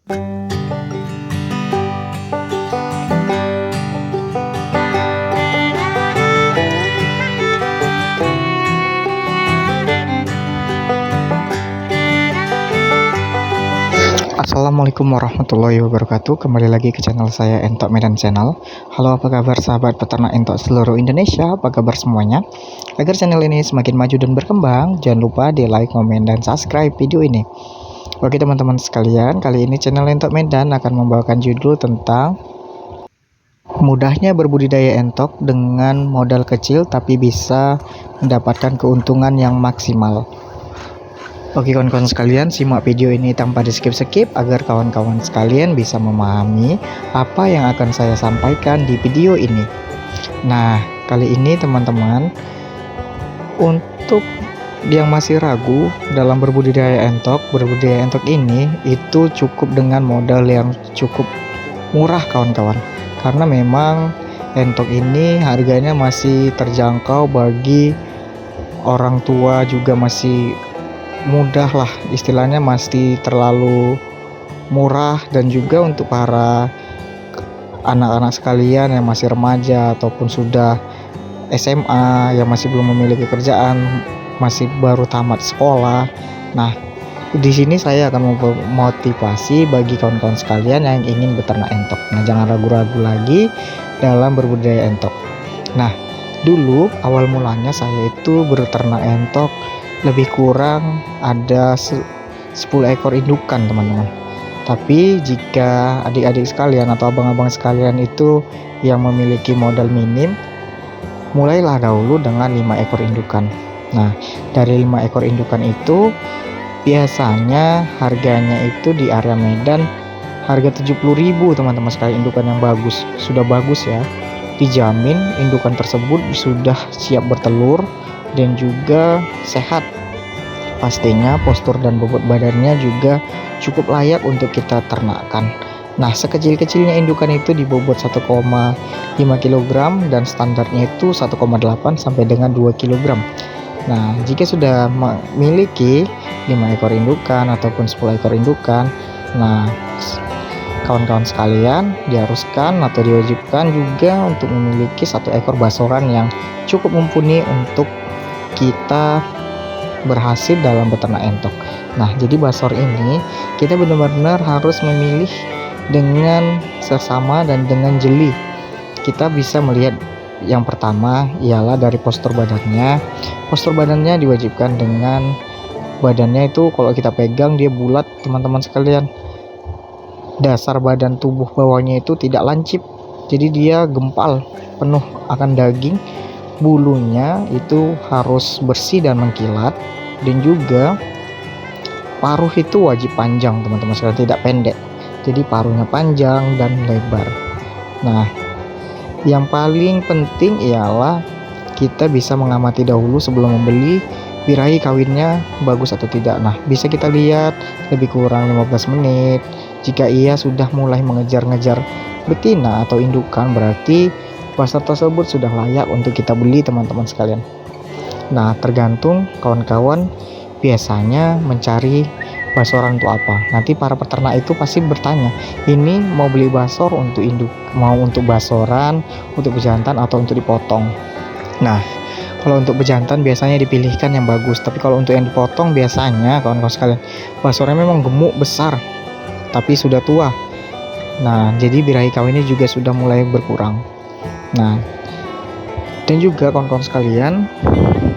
Assalamualaikum warahmatullahi wabarakatuh. Kembali lagi ke channel saya, Entok Medan Channel. Halo, apa kabar sahabat peternak entok seluruh Indonesia? Apa kabar semuanya? Agar channel ini semakin maju dan berkembang, jangan lupa di like, komen, dan subscribe video ini. Oke teman-teman sekalian, kali ini channel Entok Medan akan membawakan judul tentang mudahnya berbudidaya entok dengan modal kecil tapi bisa mendapatkan keuntungan yang maksimal. Oke kawan-kawan sekalian, simak video ini tanpa di skip-skip agar kawan-kawan sekalian bisa memahami apa yang akan saya sampaikan di video ini. Nah, kali ini teman-teman, untuk yang masih ragu dalam berbudidaya entok ini itu cukup dengan modal yang cukup murah kawan-kawan. Karena memang entok ini harganya masih terjangkau bagi orang tua, juga masih mudah lah, istilahnya masih terlalu murah, dan juga untuk para anak-anak sekalian yang masih remaja ataupun sudah SMA yang masih belum memiliki kerjaan, masih baru tamat sekolah. Nah, di sini saya akan memotivasi bagi kawan-kawan sekalian yang ingin beternak entok. Nah, jangan ragu-ragu lagi dalam berbudidaya entok. Nah, dulu awal mulanya saya itu beternak entok lebih kurang ada 10 ekor indukan teman-teman. Tapi jika adik-adik sekalian atau abang-abang sekalian itu yang memiliki modal minim, mulailah dahulu dengan 5 ekor indukan. Nah, dari 5 ekor indukan itu biasanya harganya itu di area Medan harga 70.000 teman-teman sekalian. Indukan yang bagus, sudah bagus ya, dijamin indukan tersebut sudah siap bertelur dan juga sehat. Pastinya postur dan bobot badannya juga cukup layak untuk kita ternakkan. Nah, sekecil-kecilnya indukan itu di bobot 1,5 kg dan standarnya itu 1,8 sampai dengan 2 kg. Nah, jika sudah memiliki 5 ekor indukan ataupun 10 ekor indukan, nah kawan-kawan sekalian diharuskan atau diwajibkan juga untuk memiliki 1 ekor basoran yang cukup mumpuni untuk kita berhasil dalam beternak entok. Nah, jadi basor ini kita benar-benar harus memilih dengan sesama dan dengan jeli. Kita bisa melihat yang pertama ialah dari postur badannya. Postur badannya diwajibkan dengan badannya itu kalau kita pegang dia bulat teman-teman sekalian. Dasar badan tubuh bawahnya itu tidak lancip, jadi dia gempal, penuh akan daging. Bulunya itu harus bersih dan mengkilat, dan juga paruh itu wajib panjang teman-teman sekalian, tidak pendek. Jadi paruhnya panjang dan lebar. Nah, yang paling penting ialah kita bisa mengamati dahulu sebelum membeli birahi kawinnya bagus atau tidak. Nah, bisa kita lihat lebih kurang 15 menit. Jika ia sudah mulai mengejar-ngejar betina atau indukan, berarti basor tersebut sudah layak untuk kita beli teman-teman sekalian. Nah, tergantung kawan-kawan biasanya mencari basoran untuk apa. Nanti para peternak itu pasti bertanya, ini mau beli basor untuk induk, mau untuk basoran, untuk bejantan, atau untuk dipotong. Nah, kalau untuk bejantan biasanya dipilihkan yang bagus, tapi kalau untuk yang dipotong biasanya kawan-kawan sekalian basornya memang gemuk besar tapi sudah tua. Nah, jadi birahi kawinnya juga sudah mulai berkurang. Nah, dan juga kawan-kawan sekalian,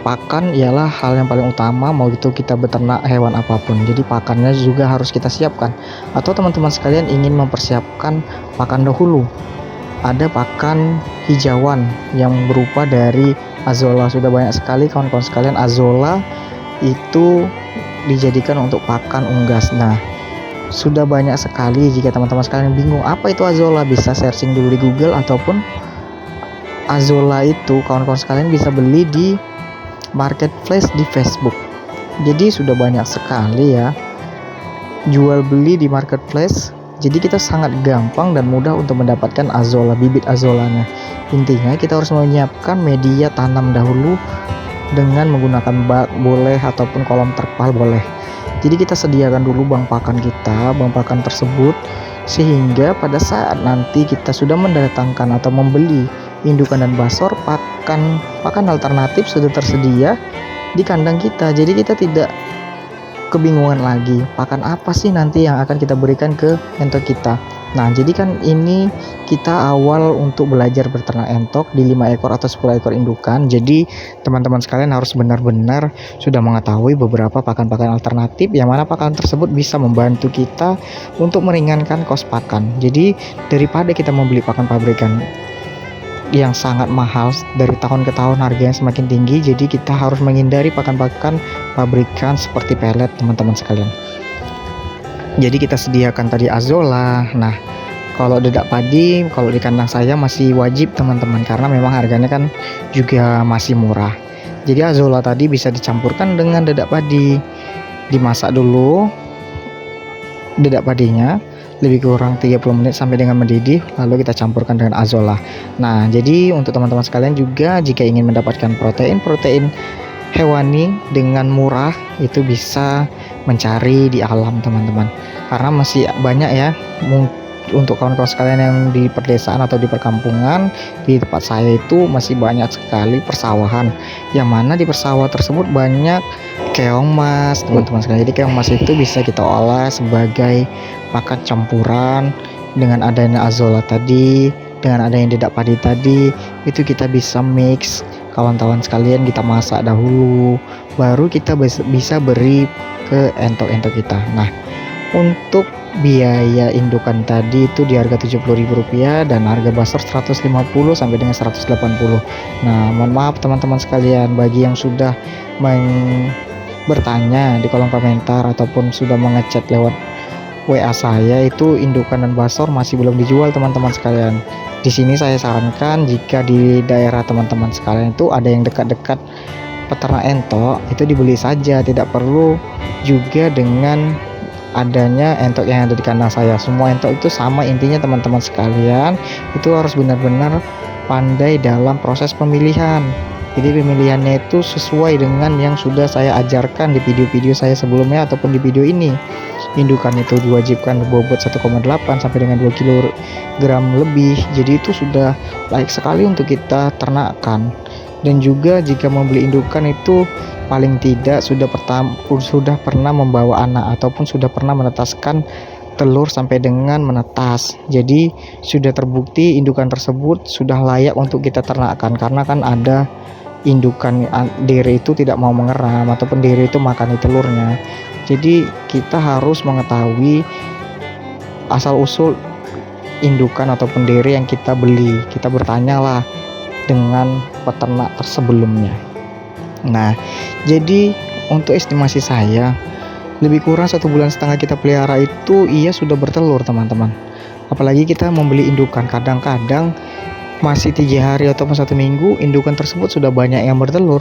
pakan ialah hal yang paling utama mau itu kita beternak hewan apapun. Jadi pakannya juga harus kita siapkan. Atau teman-teman sekalian ingin mempersiapkan pakan dahulu, ada pakan hijauan yang berupa dari azolla. Sudah banyak sekali kawan-kawan sekalian azolla itu dijadikan untuk pakan unggas. Nah, sudah banyak sekali. Jika teman-teman sekalian bingung apa itu azolla, bisa searching dulu di Google, ataupun azolla itu kawan-kawan sekalian bisa beli di marketplace di Facebook. Jadi sudah banyak sekali ya jual beli di marketplace. Jadi kita sangat gampang dan mudah untuk mendapatkan azolla, bibit azollanya. Intinya kita harus menyiapkan media tanam dahulu dengan menggunakan bak boleh ataupun kolam terpal boleh. Jadi kita sediakan dulu bank pakan kita, bank pakan tersebut, sehingga pada saat nanti kita sudah mendatangkan atau membeli indukan dan basor, pakan alternatif sudah tersedia di kandang kita. Jadi kita tidak kebingungan lagi pakan apa sih nanti yang akan kita berikan ke entok kita. Nah, jadi kan ini kita awal untuk belajar beternak entok di 5 ekor atau 10 ekor indukan. Jadi teman-teman sekalian harus benar-benar sudah mengetahui beberapa pakan-pakan alternatif yang mana pakan tersebut bisa membantu kita untuk meringankan kos pakan. Jadi daripada kita membeli pakan pabrikan yang sangat mahal dari tahun ke tahun, harganya semakin tinggi, jadi kita harus menghindari pakan-pakan pabrikan seperti pelet teman-teman sekalian. Jadi kita sediakan tadi azola. Nah, kalau dedak padi kalau di kandang saya masih wajib teman-teman, karena memang harganya kan juga masih murah. Jadi azola tadi bisa dicampurkan dengan dedak padi, dimasak dulu dedak padinya lebih kurang 30 menit sampai dengan mendidih, lalu kita campurkan dengan azola. Nah, jadi untuk teman-teman sekalian juga jika ingin mendapatkan protein hewani dengan murah, itu bisa mencari di alam teman-teman, karena masih banyak ya untuk kawan-kawan sekalian yang di perdesaan atau di perkampungan. Di tempat saya itu masih banyak sekali persawahan, yang mana di persawah tersebut banyak keong mas teman-teman sekalian. Jadi keong mas itu bisa kita olah sebagai pakan campuran dengan adanya azola tadi, dengan adanya dedak padi tadi, itu kita bisa mix kawan-kawan sekalian, kita masak dahulu baru kita bisa beri ke entok-entok kita. Nah, untuk biaya indukan tadi itu di harga Rp70.000 dan harga basor 150 sampai dengan 180. Nah, mohon maaf teman-teman sekalian bagi yang sudah bertanya di kolom komentar ataupun sudah mengechat lewat WA saya, itu indukan dan basor masih belum dijual teman-teman sekalian. Di sini saya sarankan jika di daerah teman-teman sekalian itu ada yang dekat-dekat peternak entok, itu dibeli saja, tidak perlu juga dengan adanya entok yang ada di kandang saya. Semua entok itu sama intinya teman-teman sekalian, itu harus benar-benar pandai dalam proses pemilihan. Jadi pemilihannya itu sesuai dengan yang sudah saya ajarkan di video-video saya sebelumnya ataupun di video ini. Indukan itu diwajibkan bobot 1,8 sampai dengan 2 kg lebih. Jadi itu sudah baik sekali untuk kita ternakkan. Dan juga jika membeli indukan itu paling tidak sudah pernah membawa anak ataupun sudah pernah menetaskan telur sampai dengan menetas. Jadi sudah terbukti indukan tersebut sudah layak untuk kita ternakkan, karena kan ada indukan diri itu tidak mau mengeram ataupun diri itu makan telurnya. Jadi kita harus mengetahui asal usul indukan ataupun diri yang kita beli. Kita bertanyalah dengan peternak tersebelumnya. Nah, jadi untuk estimasi saya lebih kurang 1,5 bulan kita pelihara itu ia sudah bertelur teman-teman. Apalagi kita membeli indukan, kadang-kadang masih 3 hari ataupun 1 minggu indukan tersebut sudah banyak yang bertelur,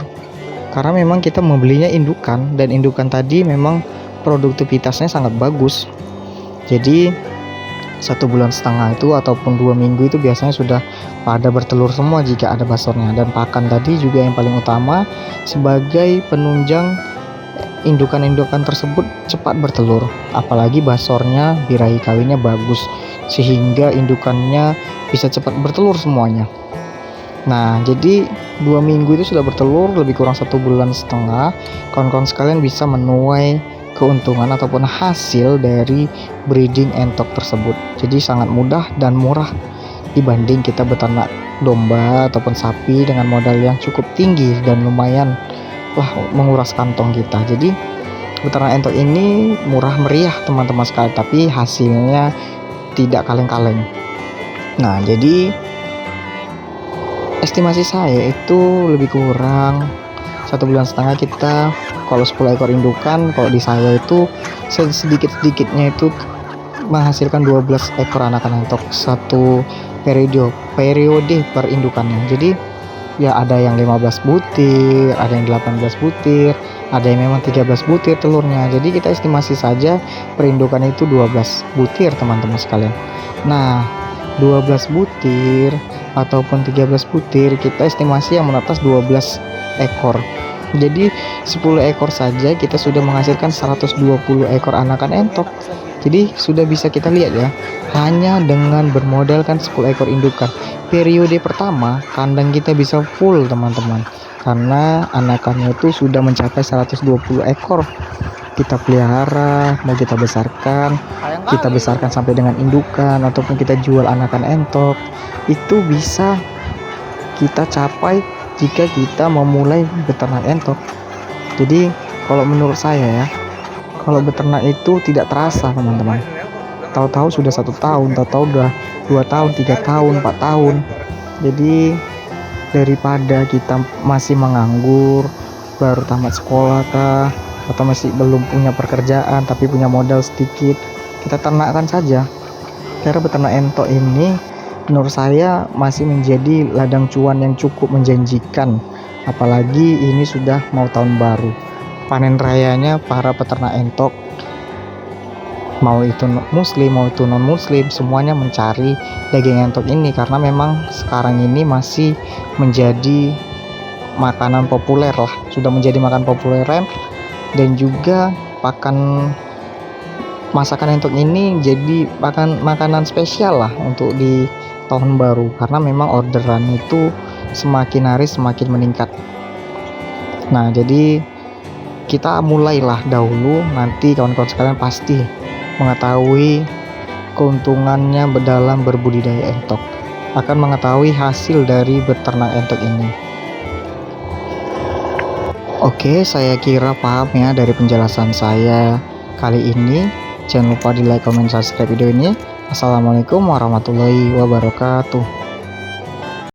karena memang kita membelinya indukan dan indukan tadi memang produktivitasnya sangat bagus. Jadi 1,5 bulan itu ataupun 2 minggu itu biasanya sudah pada bertelur semua jika ada basornya. Dan pakan tadi juga yang paling utama sebagai penunjang indukan-indukan tersebut cepat bertelur, apalagi basornya birahi kawinnya bagus sehingga indukannya bisa cepat bertelur semuanya. Nah, jadi 2 minggu itu sudah bertelur, lebih kurang 1,5 bulan. Kawan-kawan sekalian bisa menuai keuntungan ataupun hasil dari breeding entok tersebut. Jadi sangat mudah dan murah dibanding kita beternak domba ataupun sapi dengan modal yang cukup tinggi dan lumayan lah menguras kantong kita. Jadi beternak entok ini murah meriah teman-teman sekalian, tapi hasilnya tidak kaleng-kaleng. Nah, jadi estimasi saya itu lebih kurang 1,5 bulan kita kalau 10 ekor indukan. Kalau di saya itu sedikit-sedikitnya itu menghasilkan 12 ekor anakan entok satu periode per indukannya. Jadi ya ada yang 15 butir, ada yang 18 butir, ada yang memang 13 butir telurnya. Jadi kita estimasi saja perindukan itu 12 butir teman-teman sekalian. Nah, 12 butir ataupun 13 butir kita estimasi yang menetas 12 ekor. Jadi 10 ekor saja kita sudah menghasilkan 120 ekor anakan entok. Jadi sudah bisa kita lihat ya, hanya dengan bermodalkan 10 ekor indukan. Periode pertama kandang kita bisa full teman-teman, karena anakannya itu sudah mencapai 120 ekor. Kita pelihara, mau kita besarkan sampai dengan indukan ataupun kita jual anakan entok, itu bisa kita capai jika kita memulai beternak entok. Jadi kalau menurut saya ya, kalau beternak itu tidak terasa teman-teman. Tahu-tahu sudah 1 tahun, tahu-tahu udah 2 tahun, 3 tahun, 4 tahun. Jadi daripada kita masih menganggur, baru tamat sekolah kah, atau masih belum punya pekerjaan tapi punya modal sedikit, kita ternakkan saja. Karena beternak entok ini menurut saya masih menjadi ladang cuan yang cukup menjanjikan. Apalagi ini sudah mau tahun baru. Panen rayanya para peternak entok, mau itu muslim mau itu non muslim, semuanya mencari daging entok ini karena memang sekarang ini masih menjadi makanan populer lah, sudah menjadi makanan populer, dan juga masakan entok ini jadi makanan spesial lah untuk di tahun baru, karena memang orderan itu semakin hari semakin meningkat. Nah, jadi kita mulailah dahulu, nanti kawan-kawan sekalian pasti mengetahui keuntungannya dalam berbudidaya entok, akan mengetahui hasil dari beternak entok ini. Oke, saya kira paham ya dari penjelasan saya kali ini. Jangan lupa di like, comment, subscribe video ini. Assalamualaikum warahmatullahi wabarakatuh.